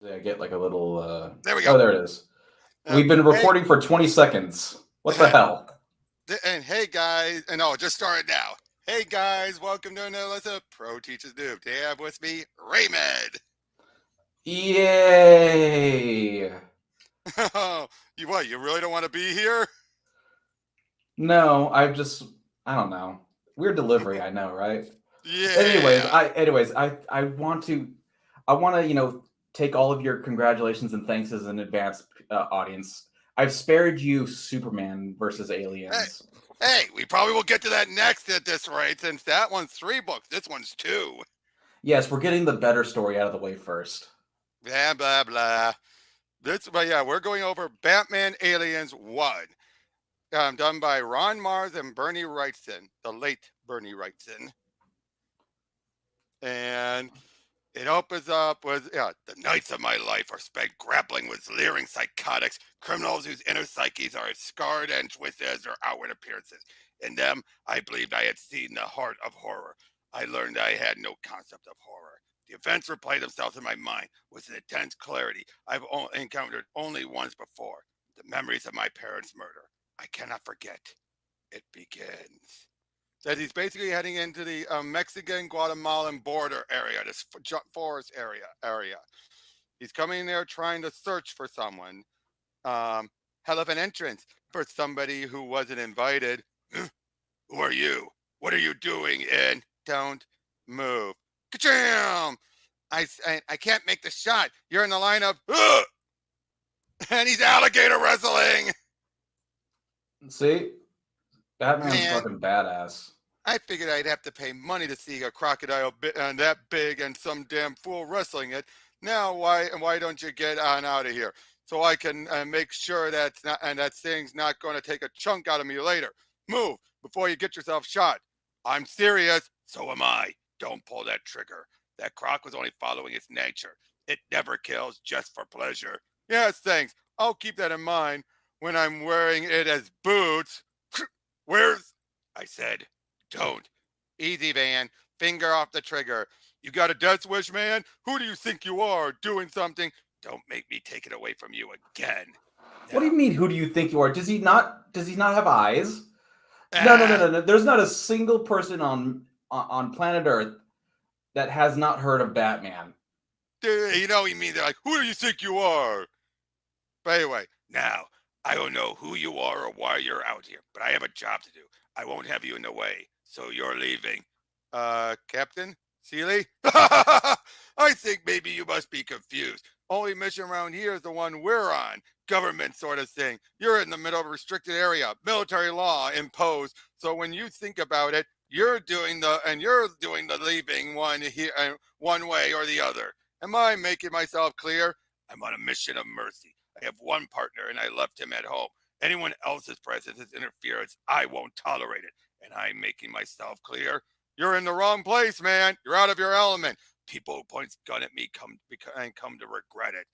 I get like a little. There we go. Oh, there it is. Uh, We've been hey, recording for 20 seconds. What the hell? and hey guys, and oh, just started now. Hey guys, welcome to another lesson of Pro Teachers Noob. Today I have with me Raymond. Yay! You what? You really don't want to be here? No, I don't know. Weird delivery, I know, right? Yeah. I want to, take all of your congratulations and thanks as an advance audience. I've spared you Superman versus Hey, Aliens. hey, we probably will get to that next at this rate, since that one's 3 books. This one's 2. Yes, we're getting the better story out of the way first. Blah blah blah. But yeah, we're going over Batman Aliens 1. Done by Ron Mars and Bernie Wrightson, the late Bernie Wrightson. And it opens up with the nights of my life are spent grappling with leering psychotics, criminals whose inner psyches are as scarred and twisted as their outward appearances. In them, I believed I had seen the heart of horror. I learned I had no concept of horror. The events replay themselves in my mind with an intense clarity I've encountered only once before. The memories of my parents' murder. I cannot forget. It begins. That he's basically heading into the Mexican Guatemalan border area, this forest area. He's coming there trying to search for someone. Um, Hell of an entrance for somebody who wasn't invited. Who are you? What are you doing? And don't move. Ka-cham! I can't make the shot. You're in the lineup. And he's alligator wrestling. See? Batman's Man, fucking badass. I figured I'd have to pay money to see a crocodile that big and some damn fool wrestling it. Now, why don't you get on out of here so I can make sure that thing's not going to take a chunk out of me later. Move before you get yourself shot. I'm serious. So am I. Don't pull that trigger. That croc was only following its nature. It never kills just for pleasure. Yes, thanks. I'll keep that in mind when I'm wearing it as boots. Where's? I said. Don't. Easy, Van. Finger off the trigger. You got a death wish, man? Who do you think you are? Doing something? Don't make me take it away from you again. What do you Now. mean, who do you think you are? Does he not have eyes? No, no, no, Ah, no, no. There's not a single person on planet Earth that has not heard of Batman. you know what you mean? They're like, who do you think you are? But anyway, now, I don't know who you are or why you're out here, but I have a job to do. I won't have you in the way, so you're leaving. Captain? Seeley? I think maybe you must be confused. Only mission around here is the one we're on. Government sort of thing. You're in the middle of a restricted area. Military law imposed. So when you think about it, you're doing the leaving one here, one way or the other. Am I making myself clear? I'm on a mission of mercy. I have one partner and I left him at home. Anyone else's presence is interference. I won't tolerate it. And I'm making myself clear. You're in the wrong place, man. You're out of your element. People who point gun at me come to regret it.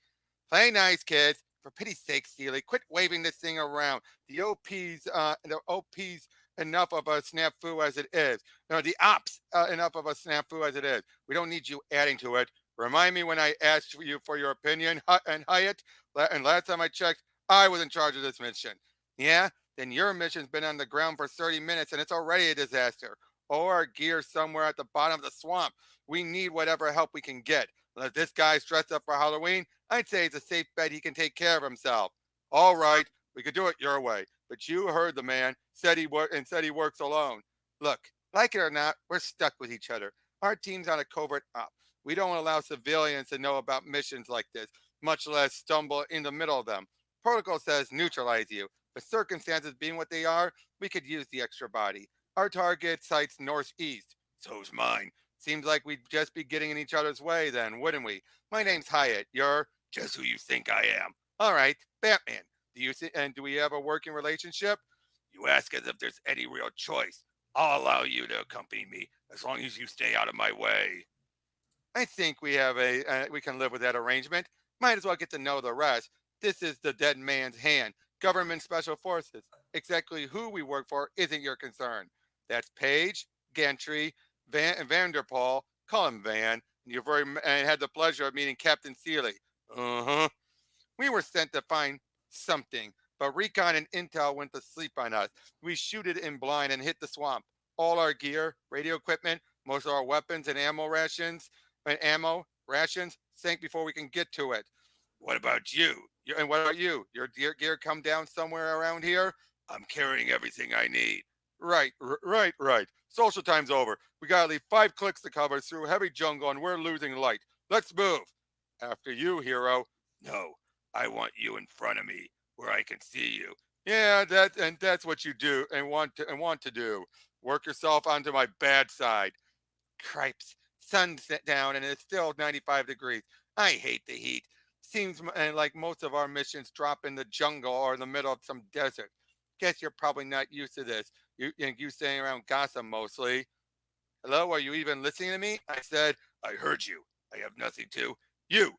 Play nice, kids. For pity's sake, Steely, quit waving this thing around. The OP's enough of a snafu as it is. No, the ops enough of a snafu as it is. We don't need you adding to it. Remind me when I asked you for your opinion, and Hyatt. And last time I checked, I was in charge of this mission. Yeah? Then your mission's been on the ground for 30 minutes and it's already a disaster. Or our gear somewhere at the bottom of the swamp. We need whatever help we can get. Unless this guy's dressed up for Halloween, I'd say it's a safe bet he can take care of himself. All right, we could do it your way. But you heard the man, said he works alone. Look, like it or not, we're stuck with each other. Our team's on a covert op. We don't allow civilians to know about missions like this, much less stumble in the middle of them. Protocol says neutralize you, but circumstances being what they are, we could use the extra body. Our target site's northeast. So's mine. Seems like we'd just be getting in each other's way then, wouldn't we? My name's Hyatt. You're just who you think I am. All right, Batman. Do we have a working relationship? You ask as if there's any real choice. I'll allow you to accompany me as long as you stay out of my way. I think we can live with that arrangement. Might as well get to know the rest. This is the dead man's hand. Government special forces. Exactly who we work for isn't your concern. That's Page, Gantry, Vanderpool. Call him Van. You've already had the pleasure of meeting Captain Seeley. Uh-huh. We were sent to find something, but Recon and Intel went to sleep on us. We shooted in blind and hit the swamp. All our gear, radio equipment, most of our weapons and ammo rations sank before we can get to it. What about you? And what about you? Your gear come down somewhere around here? I'm carrying everything I need. Right. Social time's over. We gotta leave 5 clicks to cover through heavy jungle and we're losing light. Let's move. After you, hero. No, I want you in front of me where I can see you. Yeah, that's what you do and want to do. Work yourself onto my bad side. Cripes. Sun set down and it's still 95 degrees. I hate the heat. Seems like most of our missions drop in the jungle or in the middle of some desert. Guess you're probably not used to this. You staying around gossip mostly. Hello, are you even listening to me? I said, I heard you. I have nothing to. You.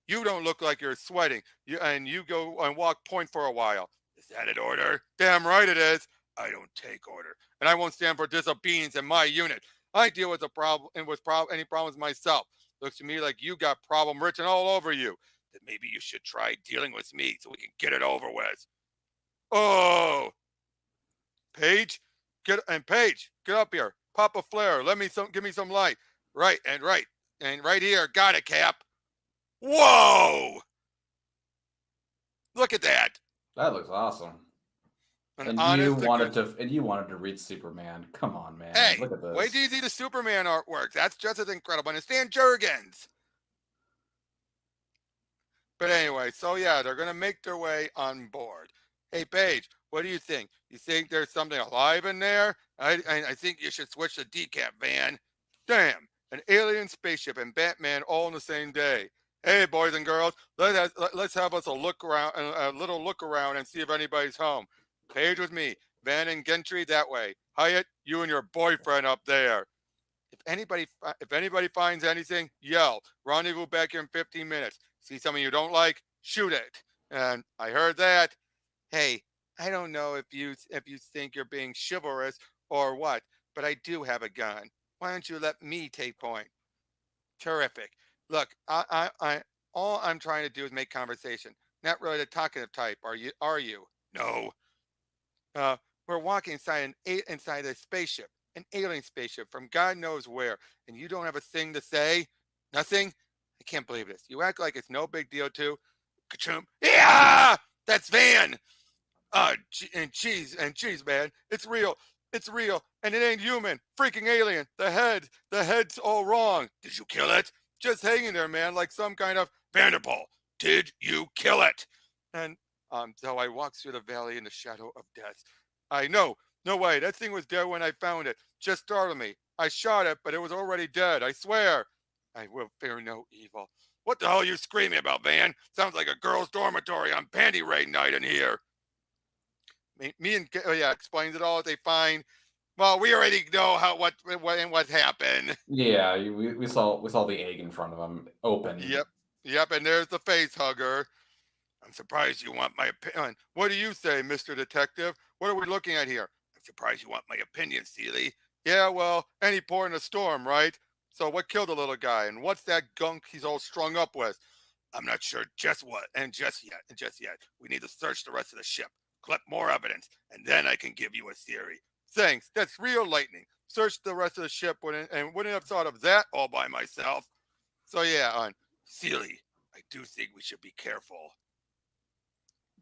You don't look like you're sweating. You go and walk point for a while. Is that an order? Damn right it is. I don't take order, and I won't stand for disobedience in my unit. I deal with the problem and with any problems myself. Looks to me like you got problem written all over you. Then maybe you should try dealing with me so we can get it over with. Oh, Paige, get up here. Pop a flare. Give me some light. Right here. Got it, Cap. Whoa! Look at that. That looks awesome. An And honest you wanted to read Superman. Come on, man. Hey, Look at wait this. till you see the Superman artwork. That's just as incredible. And Stan Jurgens. But anyway, so yeah, they're gonna make their way on board. Hey Paige, what do you think? You think there's something alive in there? I think you should switch the decap van. Damn, an alien spaceship and Batman all in the same day. Hey boys and girls, let's have us a little look around and see if anybody's home. Paige with me, Van and Gentry that way. Hyatt, you and your boyfriend up there. If anybody finds anything, yell. Rendezvous back here in 15 minutes. See something you don't like, shoot it. And I heard that. Hey, I don't know if you think you're being chivalrous or what, but I do have a gun. Why don't you let me take point? Terrific. Look, all I'm trying to do is make conversation. Not really the talkative type. Are you? Are you? No. Uh, we're walking inside a spaceship, an alien spaceship from God knows where, and you don't have a thing to say? Nothing? I can't believe this. You act like it's no big deal too. Ka-choom. Yeah! That's Van! And cheese, man. It's real. It's real. And it ain't human. Freaking alien. The head's all wrong. Did you kill it? Just hanging there, man, like some kind of Vanderbilt. Did you kill it? And so I walked through the valley in the shadow of death. I know. No way. That thing was dead when I found it. Just startled me. I shot it, but it was already dead. I swear. I will fear no evil. What the hell are you screaming about, Van? Sounds like a girl's dormitory on panty raid night in here. Me and yeah, explains it all. They find. Well, we already know what happened. Yeah, we saw the egg in front of him open. Yep, yep. And there's the face hugger. I'm surprised you want my opinion. What do you say, Mr. Detective? What are we looking at here? I'm surprised you want my opinion, Seeley. Yeah, well, any port in a storm, right? So what killed the little guy? And what's that gunk he's all strung up with? I'm not sure just what, and just yet. We need to search the rest of the ship, collect more evidence, and then I can give you a theory. Thanks. That's real lightning. Search the rest of the ship and wouldn't have thought of that all by myself. So yeah, on Seeley, I do think we should be careful.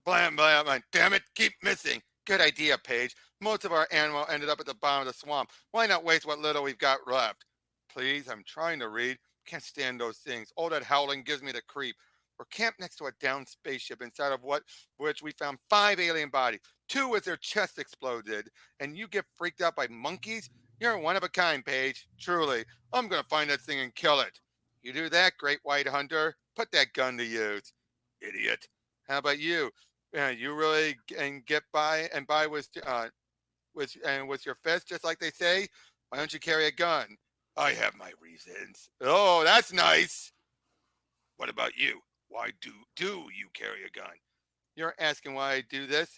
Blam, blam, blam. Damn it, keep missing. Good idea, Paige. Most of our animal ended up at the bottom of the swamp. Why not waste what little we've got left? Please, I'm trying to read. Can't stand those things. All that howling gives me the creep. We're camped next to a downed spaceship inside of which we found 5 alien bodies. 2 with their chests exploded. And you get freaked out by monkeys? You're one of a kind, Paige. Truly. I'm gonna find that thing and kill it. You do that, great white hunter. Put that gun to use. Idiot. How about you? You really and get by and buy with your fist, just like they say. Why don't you carry a gun? I have my reasons. Oh, that's nice. What about you? Why do you carry a gun? You're asking why I do this?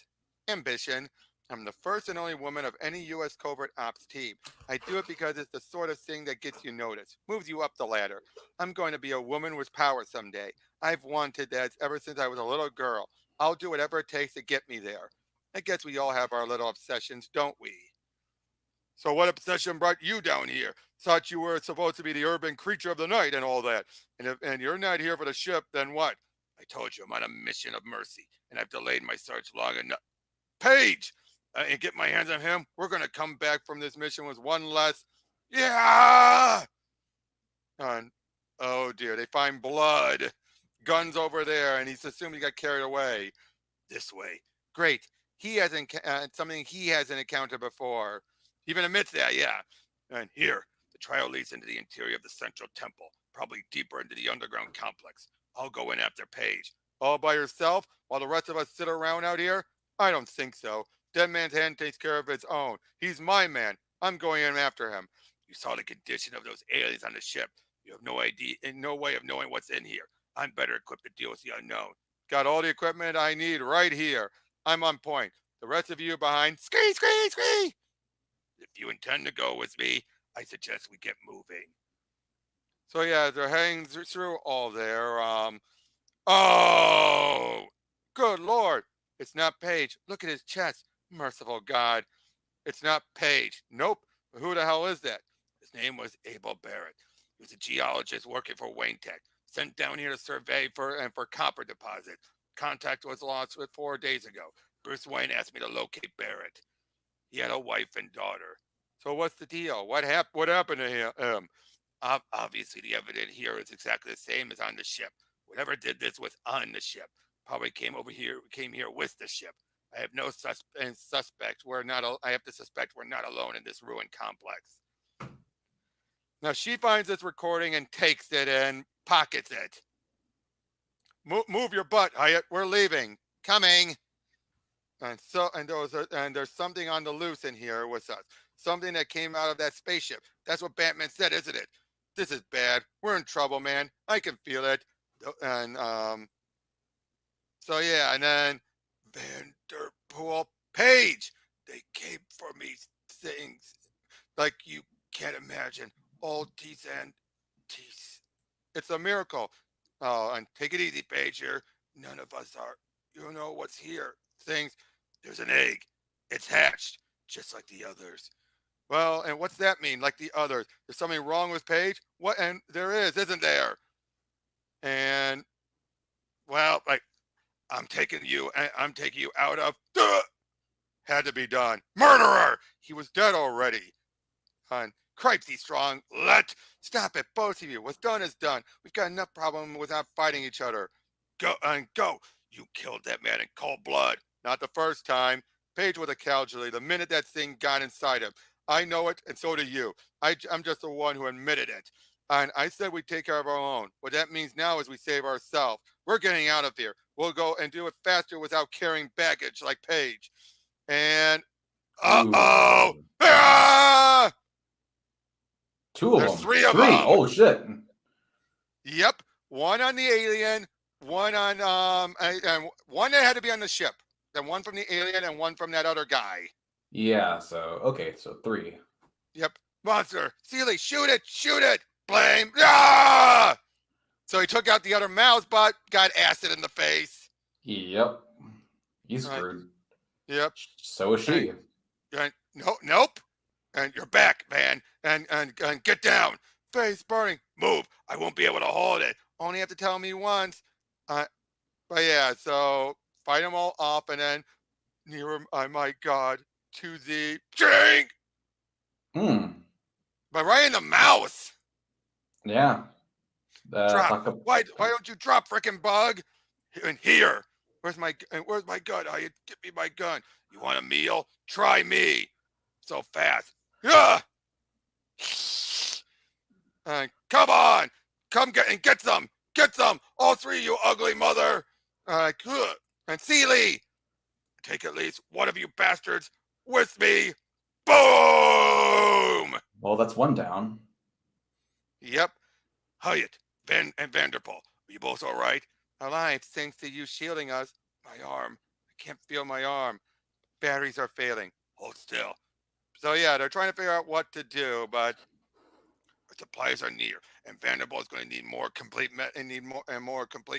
Ambition. I'm the first and only woman of any U.S. covert ops team. I do it because it's the sort of thing that gets you noticed, moves you up the ladder. I'm going to be a woman with power someday. I've wanted that ever since I was a little girl. I'll do whatever it takes to get me there. I guess we all have our little obsessions, don't we? So, what obsession brought you down here? Thought you were supposed to be the urban creature of the night and all that. And you're not here for the ship, then what? I told you I'm on a mission of mercy, and I've delayed my search long enough. Page, and get my hands on him. We're gonna come back from this mission with one less. Yeah. And oh dear, they find blood, guns over there, and he's assuming he got carried away. This way. Great. He hasn't something he hasn't encountered before. He even admits that, yeah. And here, the trail leads into the interior of the central temple, probably deeper into the underground complex. I'll go in after Paige. All by yourself, while the rest of us sit around out here? I don't think so. Dead man's hand takes care of its own. He's my man. I'm going in after him. You saw the condition of those aliens on the ship. You have no idea, and no way of knowing what's in here. I'm better equipped to deal with the unknown. Got all the equipment I need right here. I'm on point. The rest of you behind, scree, scree, scree. If you intend to go with me, I suggest we get moving. So yeah, they're heading through all there. Oh, good Lord. It's not Page. Look at his chest. Merciful God. It's not Page. Nope. But who the hell is that? His name was Abel Barrett. He was a geologist working for Wayne Tech, sent down here to survey for copper deposits. Contact was lost 4 days ago. Bruce Wayne asked me to locate Barrett. He had a wife and daughter. So what's the deal? What happened to him? Obviously, the evidence here is exactly the same as on the ship. Whoever did this was on the ship. Probably came here with the ship. I have no suspect. I have to suspect we're not alone in this ruined complex. Now she finds this recording and takes it and pockets it. Move your butt, Hyatt. We're leaving. Coming. And there's something on the loose in here with us. Something that came out of that spaceship. That's what Batman said, isn't it? This is bad. We're in trouble, man. I can feel it. And so yeah, and then Vanderpool Page. They came for me things like you can't imagine. All teeth and teeth. It's a miracle. Oh, and take it easy, Page. Here, none of us are. You know what's here. Things. There's an egg. It's hatched, just like the others. Well, and what's that mean? Like the others? There's something wrong with Paige? What? And there is, isn't there? And well, like I'm taking you out of. Had to be done. Murderer! He was dead already. And cripes, he's strong. Stop it, both of you. What's done is done. We've got enough problem without fighting each other. Go. You killed that man in cold blood. Not the first time. Paige was a casualty the minute that thing got inside him. I know it, and so do you. I'm just the one who admitted it. And I said we take care of our own. What that means now is we save ourselves. We're getting out of here. We'll go and do it faster without carrying baggage like Paige. And uh-oh! Ooh. Ah! Two of There's them. three of Three. them. Oh shit. Yep. One on the alien, one on and one that had to be on the ship. Then one from the alien and one from that other guy. Yeah. So okay. So three. Yep. Monster. Seeley, shoot it. Blame. Ah! So he took out the other mouse, but got acid in the face. Yep. He's screwed. Yep. So is she. Nope. And you're back, man. And get down. Face burning. Move. I won't be able to hold it. Only have to tell me once. But yeah, so fight them all off and then near my God, to the drink. But right in the mouth. Yeah. Drop. Why don't you drop, frickin' bug? And here. Where's my gun? Give me my gun. You want a meal? Try me. So fast. Yeah. Come on. Come get some. Get some. All three, you ugly mother. And Seeley. Take at least one of you bastards with me. Boom. Well, that's one down. Yep. Hyatt, and Vanderpool. Are you both all right? Alive, thanks to you shielding us. My arm. I can't feel my arm. Batteries are failing. Hold still. So yeah, they're trying to figure out what to do, but supplies are near, and Vanderbilt is going to need more complete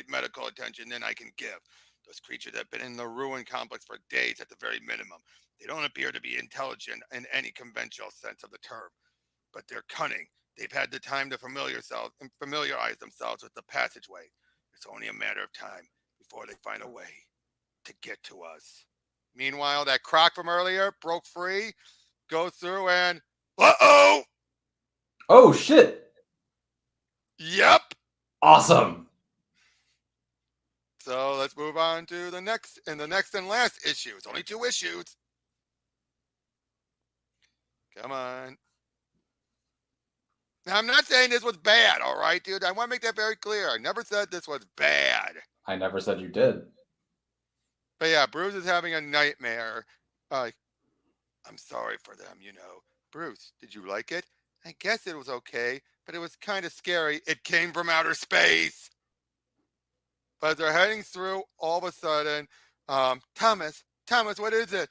medical attention than I can give. Those creatures have been in the ruin complex for days at the very minimum. They don't appear to be intelligent in any conventional sense of the term, but they're cunning. They've had the time to familiarize themselves with the passageway. It's only a matter of time before they find a way to get to us. Meanwhile, that croc from earlier broke free, goes through, and uh-oh! Oh shit! Yep. Awesome. So let's move on to the next and last issue. It's only 2 issues. Come on. Now I'm not saying this was bad, all right, dude. I want to make that very clear. I never said this was bad. I never said you did. But yeah, Bruce is having a nightmare. Uh, I'm sorry for them, you know. Bruce, did you like it? I guess it was okay, but it was kind of scary. It came from outer space. But as they're heading through, all of a sudden, Thomas, what is it?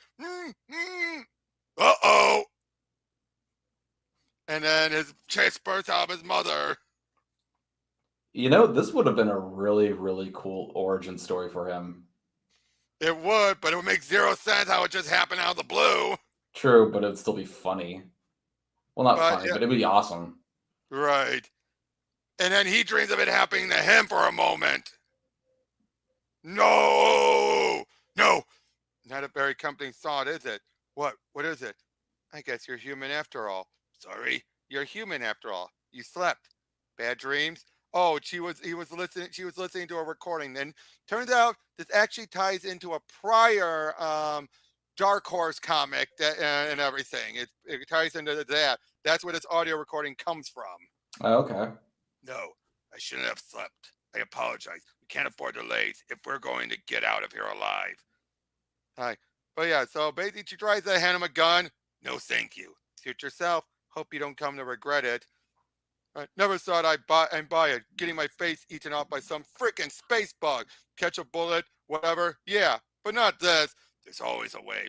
Uh-oh. And then his chest bursts out of his mother. You know, this would have been a really, really cool origin story for him. It would, but it would make 0 sense how it just happened out of the blue. True, but it would still be funny. Well, not funny, Yeah, but it would be awesome. right. And then he dreams of it happening to him for a moment. No, not a very comforting thought, is it? What is it? I guess you're human after all. Sorry, you're human after all. You slept. Bad dreams. Oh, she was listening to a recording. Then turns out this actually ties into a prior Dark Horse comic and everything. It ties into that. That's where this audio recording comes from. Oh, okay. No, I shouldn't have slept. I apologize. We can't afford delays if we're going to get out of here alive. Hi. But yeah, so basically she tries to hand him a gun. No, thank you. Suit yourself. Hope you don't come to regret it. I never thought I'd buy it. Getting my face eaten off by some freaking space bug. Catch a bullet, whatever. Yeah, but not this. There's always a way,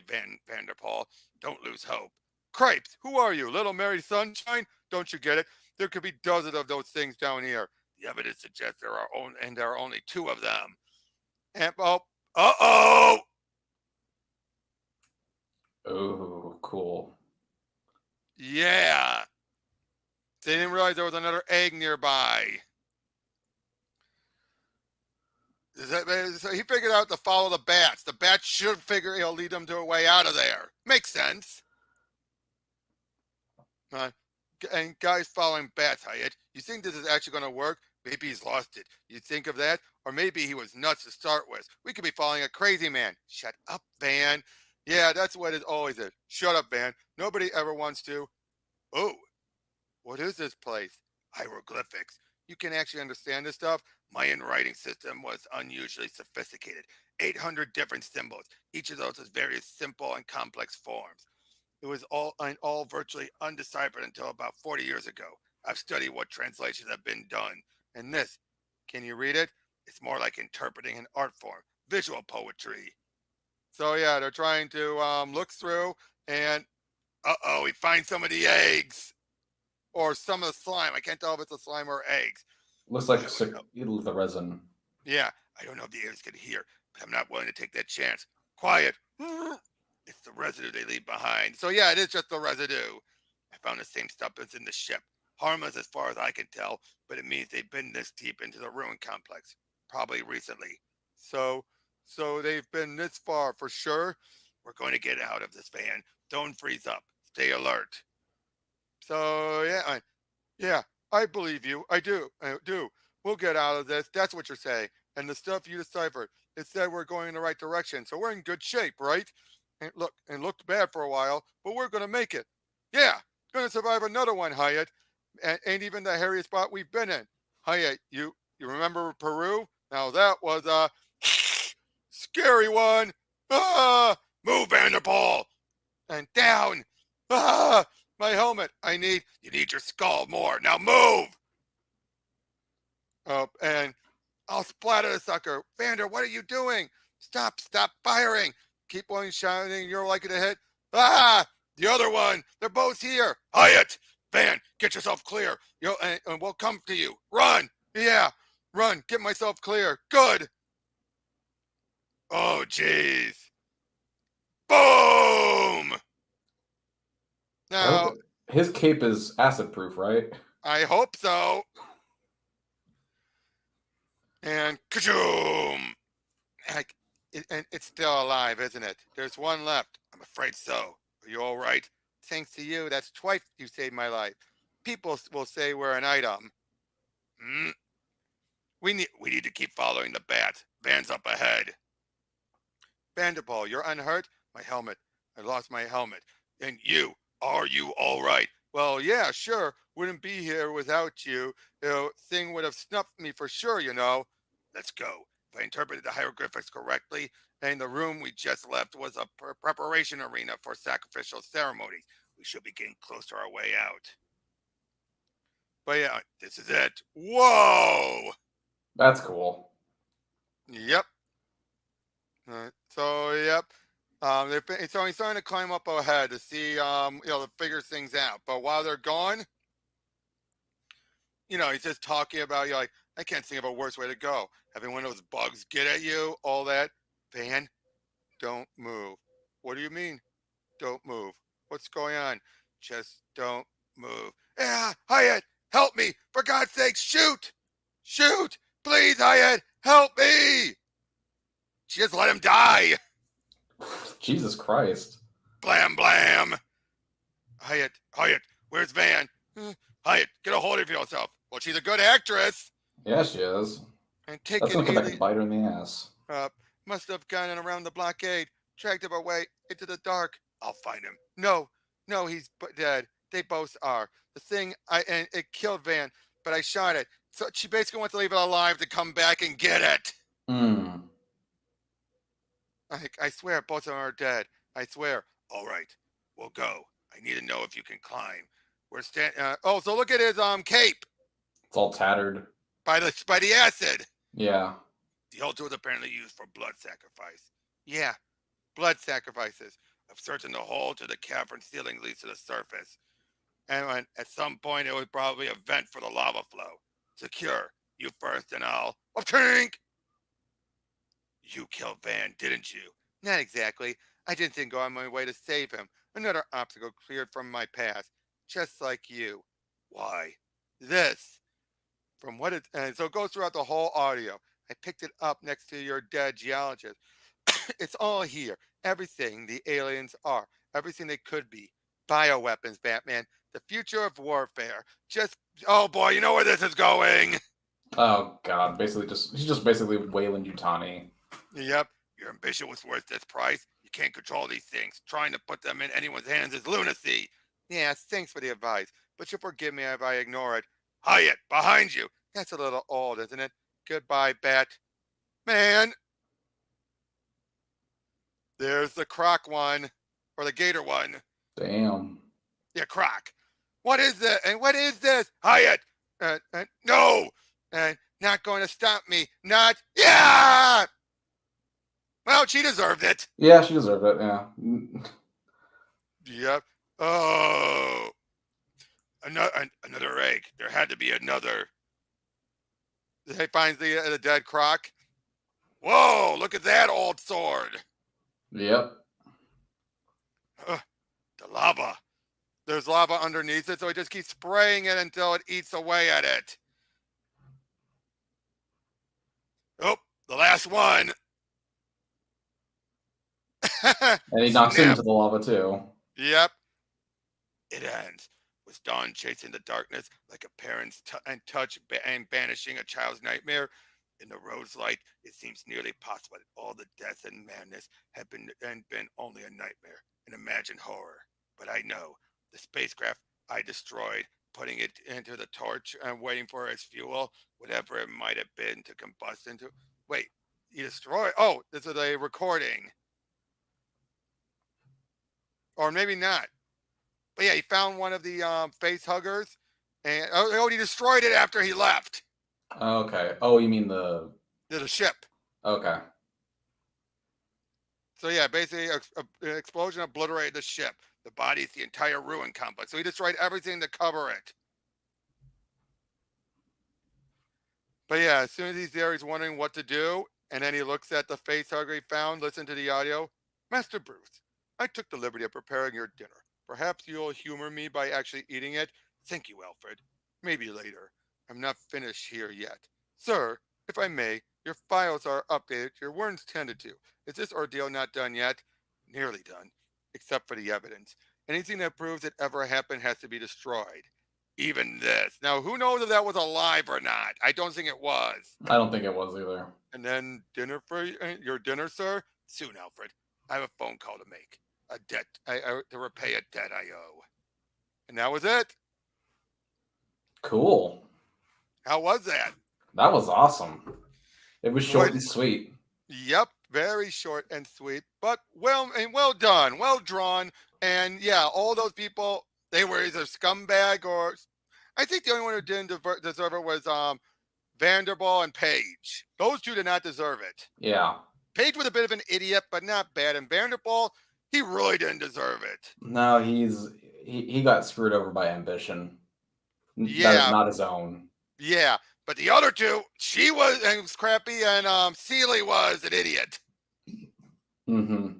Vanderpool. Don't lose hope. Cripes, who are you? Little Mary Sunshine? Don't you get it? There could be dozens of those things down here. The evidence suggests there are only 2 of them. And uh-oh! Oh, cool. Yeah. They didn't realize there was another egg nearby. So he figured out to follow the bats. The bats should figure he'll lead them to a way out of there. Makes sense. And guys following bats, Hyatt. You think this is actually going to work? Maybe he's lost it. You think of that? Or maybe he was nuts to start with. We could be following a crazy man. Shut up, Van. Yeah, that's what it always is. Shut up, Van. Nobody ever wants to. Oh, what is this place? Hieroglyphics. You can actually understand this stuff? Mayan writing system was unusually sophisticated. 800 different symbols. Each of those has various simple and complex forms. It was all virtually undeciphered until about 40 years ago. I've studied what translations have been done. And this, can you read it? It's more like interpreting an art form, visual poetry. So yeah, they're trying to look through, and we find some of the eggs. Or some of the slime. I can't tell if it's a slime or eggs. Looks like the resin. Yeah, I don't know if the eggs can hear, but I'm not willing to take that chance. Quiet. It's the residue they leave behind. So yeah, it is just the residue. I found the same stuff as in the ship. Harmless as far as I can tell, but it means they've been this deep into the ruin complex. Probably recently. So they've been this far for sure. We're going to get out of this van. Don't freeze up. Stay alert. So yeah, I believe you. I do. We'll get out of this. That's what you're saying. And the stuff you deciphered, it said we're going in the right direction. So we're in good shape, right? And looked bad for a while, but we're gonna make it. Yeah, gonna survive another one, Hyatt. Ain't even the hairiest spot we've been in. Hyatt, you remember Peru? Now that was a scary one. Move, Vanderpool. And down. My helmet. You need your skull more. Now move. And I'll splatter the sucker. Vander, what are you doing? Stop firing. Keep on shouting. You're likely to hit. Ah, the other one. They're both here. Hyatt, Van, get yourself clear. And we'll come to you. Run. Yeah, run. Get myself clear. Good. Oh, jeez. Boom. Now, His cape is acid proof, right? I hope so. And kachoom. And it's still alive, isn't it? There's one left. I'm afraid so. Are you all right? Thanks to you, that's twice you saved my life. People will say we're an item. Hmm? We need to keep following the bat. Van's up ahead. Vanderbilt, you're unhurt? My helmet. I lost my helmet. And you, are you all right? Well, yeah, sure. Wouldn't be here without you. Thing would have snuffed me for sure, you know. Let's go. If I interpreted the hieroglyphics correctly, and the room we just left was a preparation arena for sacrificial ceremonies, we should be getting close to our way out. But yeah, this is it. Whoa! That's cool. Yep. So yep. So he's starting to climb up ahead to see, to figure things out. But while they're gone, he's just talking about, like, I can't think of a worse way to go. Having one of those bugs get at you, all that. Van, don't move. What do you mean? Don't move. What's going on? Just don't move. Yeah, Hyatt, help me. For God's sake, shoot. Shoot. Please, Hyatt, help me. Just let him die. Jesus Christ. Blam, blam. Hyatt, where's Van? Hyatt, get a hold of yourself. Well, she's a good actress. Yeah, she is. And take That's an gonna come back alien. and bite her in the ass. Must have gone around the blockade, dragged him away into the dark. I'll find him. No, he's dead. They both are. The thing, and it killed Van, but I shot it. So she basically wants to leave it alive to come back and get it. Hmm. I swear both of them are dead. I swear. All right, we'll go. I need to know if you can climb. We're so look at his cape It's all tattered. by the acid. Yeah. The altar was apparently used for blood sacrifice. Yeah, blood sacrifices. I've searched in the hole to the cavern ceiling leads to the surface. And at some point it was probably a vent for the lava flow. Secure. You first and I'll. Oh, tink! You killed Van, didn't you? Not exactly. I just didn't go on my way to save him. Another obstacle cleared from my path. Just like you. Why? This. From what it and so it goes throughout the whole audio. I picked it up next to your dead geologist. It's all here. Everything the aliens are. Everything they could be. Bioweapons, Batman. The future of warfare. Oh boy, you know where this is going. Oh God. He's just basically Wayland Yutani. Yep. Your ambition was worth this price. You can't control these things. Trying to put them in anyone's hands is lunacy. Yeah, thanks for the advice. But you'll forgive me if I ignore it. Hyatt, behind you. That's a little old, isn't it? Goodbye, Bat. Man. There's the croc one. Or the gator one. Damn. Yeah, croc. What is this? And what is this? Hyatt. No. Not going to stop me. Not. Yeah. Well, she deserved it. Yeah, she deserved it. Yeah. Yep. Oh. Another egg. There had to be another. He finds the dead croc. Whoa, look at that old sword. Yep. The lava. There's lava underneath it, so he just keeps spraying it until it eats away at it. Oh, the last one. And he knocks into the lava too. Yep. It ends with dawn chasing the darkness like a parent's touch and banishing a child's nightmare. In the rose light, it seems nearly possible that all the death and madness have been only a nightmare, an imagined horror. But I know the spacecraft I destroyed, putting it into the torch and waiting for its fuel, whatever it might have been to combust into. Wait, you destroyed? Oh, this is a recording. Or maybe not. But yeah, he found one of the face huggers, and he destroyed it after he left. Okay. Oh, you mean the ship? Okay. So yeah, basically, an explosion obliterated the ship, the bodies, the entire ruin complex. So he destroyed everything to cover it. But yeah, as soon as he's there, he's wondering what to do, and then he looks at the face hugger he found. Listen to the audio. Master Bruce, I took the liberty of preparing your dinner. Perhaps you'll humor me by actually eating it. Thank you, Alfred. Maybe later. I'm not finished here yet. Sir, if I may, your files are updated, your wounds tended to. Is this ordeal not done yet? Nearly done, except for the evidence. Anything that proves it ever happened has to be destroyed. Even this. Now, who knows if that was alive or not? I don't think it was. I don't think it was either. And then dinner for your dinner, sir? Soon, Alfred. I have a phone call to make. A debt to repay a debt I owe. And that was it. Cool. How was that? That was awesome. It was short and sweet. Yep, very short and sweet, but well done, well drawn, and yeah, all those people, they were either scumbag or I think the only one who didn't deserve it was Vanderbilt and Page. Those two did not deserve it. Yeah. Page was a bit of an idiot, but not bad, and Vanderbilt, he really didn't deserve it. No, he got screwed over by ambition. Yeah. That is not his own. Yeah, but the other two, she was crappy, and Seeley was an idiot. Mm-hmm.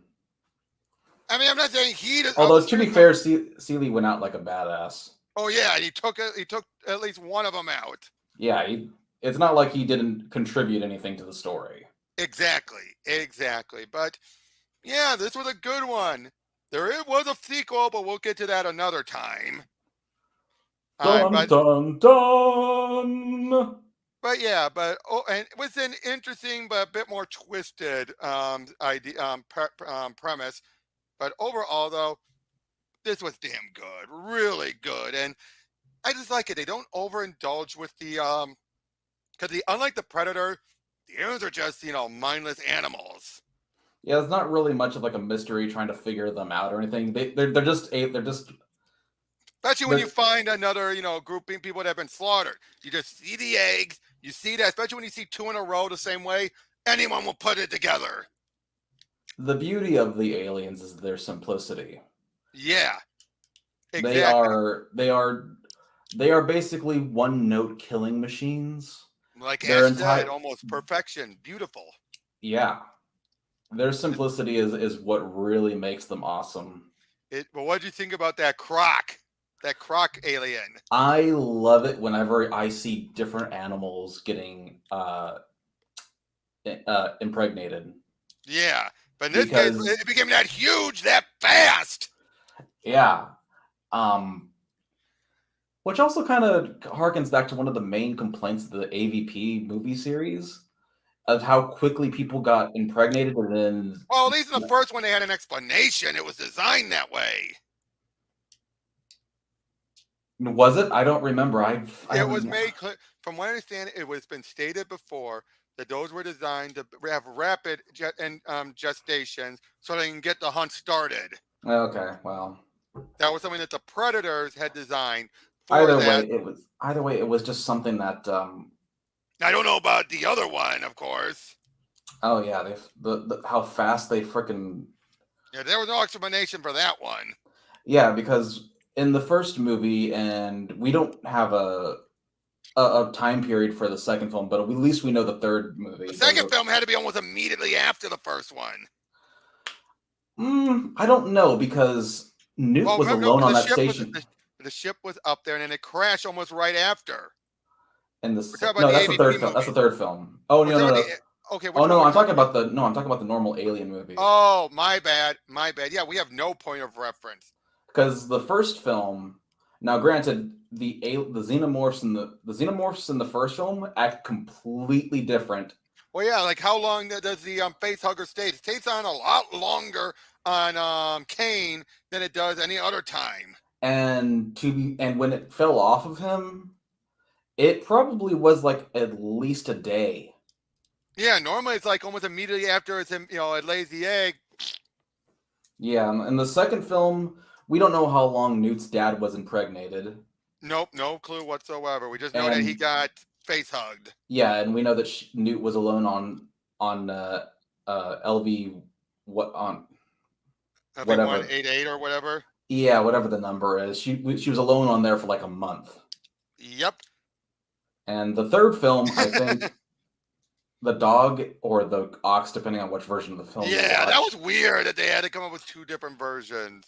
I mean, I'm not saying he. Although to be fair, Seeley went out like a badass. Oh yeah, and he took at least one of them out. Yeah, it's not like he didn't contribute anything to the story. Exactly. But yeah, this was a good one. There was a sequel, but we'll get to that another time. Dun. But yeah, and it was an interesting but a bit more twisted premise. But overall, though, this was damn good, really good, and I just like it. They don't overindulge with the because unlike the Predator, the aliens are just mindless animals. Yeah, it's not really much of like a mystery trying to figure them out or anything. They're just. Especially when you find another, grouping people that have been slaughtered. You just see the eggs. You see that, especially when you see two in a row the same way. Anyone will put it together. The beauty of the aliens is their simplicity. Yeah, exactly. They are basically one-note killing machines. Like Ash said, almost perfection. Beautiful. Yeah. Their simplicity is what really makes them awesome. Well, what do you think about that croc? That croc alien? I love it whenever I see different animals getting impregnated. Yeah, but in this case, it became that huge, that fast. Yeah. Which also kind of harkens back to one of the main complaints of the AVP movie series of how quickly people got impregnated and then... Well, at least in the first one, they had an explanation. It was designed that way. Was it? I don't remember. It was made clear. From what I understand, it was been stated before that those were designed to have rapid gestations so they can get the hunt started. Okay, well. That was something that the Predators had designed. Either way, it was just something that. I don't know about the other one, of course. Oh yeah, how fast they freaking. Yeah, there was no explanation for that one. Yeah, because in the first movie, and we don't have a time period for the second film, but at least we know the third movie. The second film had to be almost immediately after the first one. I don't know, because Newt was alone on that station. The ship was up there, and then it crashed almost right after. And that's the third film. That's the third film. Oh no. Okay. Oh no, I'm talking about the normal Alien movie. Oh, my bad. Yeah, we have no point of reference. Because the first film, now granted, the xenomorphs in the first film act completely different. Well, yeah, like how long does the face hugger stay? It stays on a lot longer on Kane than it does any other time. And when it fell off of him, it probably was like at least a day. Yeah, normally it's like almost immediately after it lays the egg. Yeah, in the second film, we don't know how long Newt's dad was impregnated. Nope, no clue whatsoever. We just know that he got face hugged. Yeah, and we know that Newt was alone on LV what on I think whatever. 188 or whatever. Yeah, whatever the number is. She was alone on there for like a month. Yep. And the third film, I think the dog or the ox, depending on which version of the film you Yeah, that watch. was weird that they had to come up with two different versions.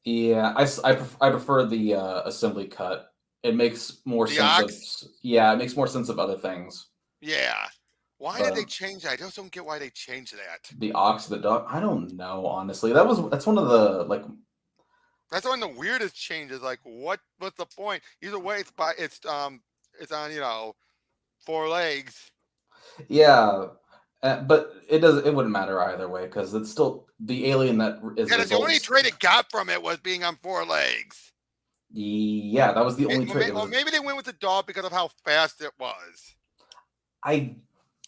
Yeah, I prefer the assembly cut. It makes more The sense of ox. yeah, it makes more sense of other things. Yeah. Why did they But change that? I just don't get why they changed that. the ox, the dog, I don't know honestly. That's one of the like That's one of the weirdest changes. Like, what's the point? Either way, it's on four legs. yeah, but it wouldn't matter either way because it's still the alien that is Yeah, that's the only results. trait it got from it was being on four legs. Yeah, that was the only trait. It Or was maybe they went with the dog because of how fast it was. I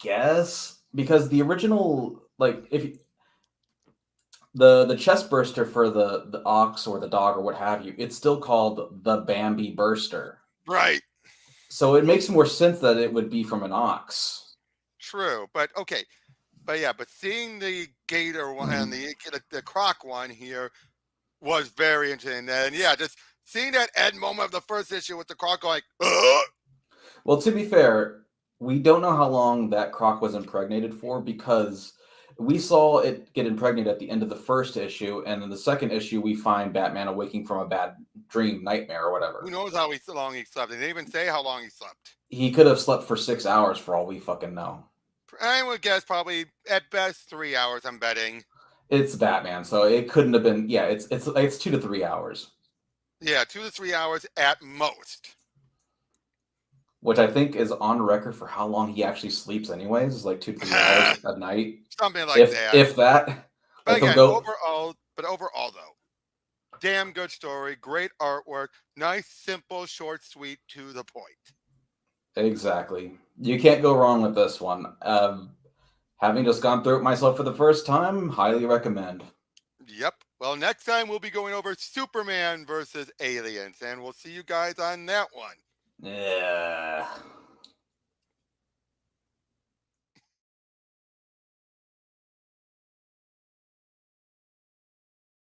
guess because the original like if the chest burster for the ox or the dog or what have you, it's still called the Bambi burster. Right. So it makes more sense that it would be from an ox. True. But okay. But yeah, but seeing the gator one and the croc one here was very interesting. And yeah, just seeing that end moment of the first issue with the croc going, ugh! Well, to be fair, we don't know how long that croc was impregnated for because we saw it get impregnated at the end of the first issue, and in the second issue, we find Batman awaking from a bad dream, nightmare, or Who whatever. knows how long he slept? They didn't even say how long he slept. He could have slept for 6 hours for all we fucking know. I would guess probably at best 3 hours. I'm betting. It's Batman, so it couldn't have been. Yeah, it's 2 to 3 hours, Yeah, 2 to 3 hours at most. which I think is on record for how long he actually sleeps. Anyways, is like 2 to 3 hours a night, Something like that. if that. But Like he'll again, go overall though, damn good story, great artwork, nice, simple, short, sweet, to the point. exactly. You can't go wrong with this one. Having just gone through it myself for the first time, highly recommend. Yep. Well, next time we'll be going over Superman versus Aliens, and we'll see you guys on that one. Yeah.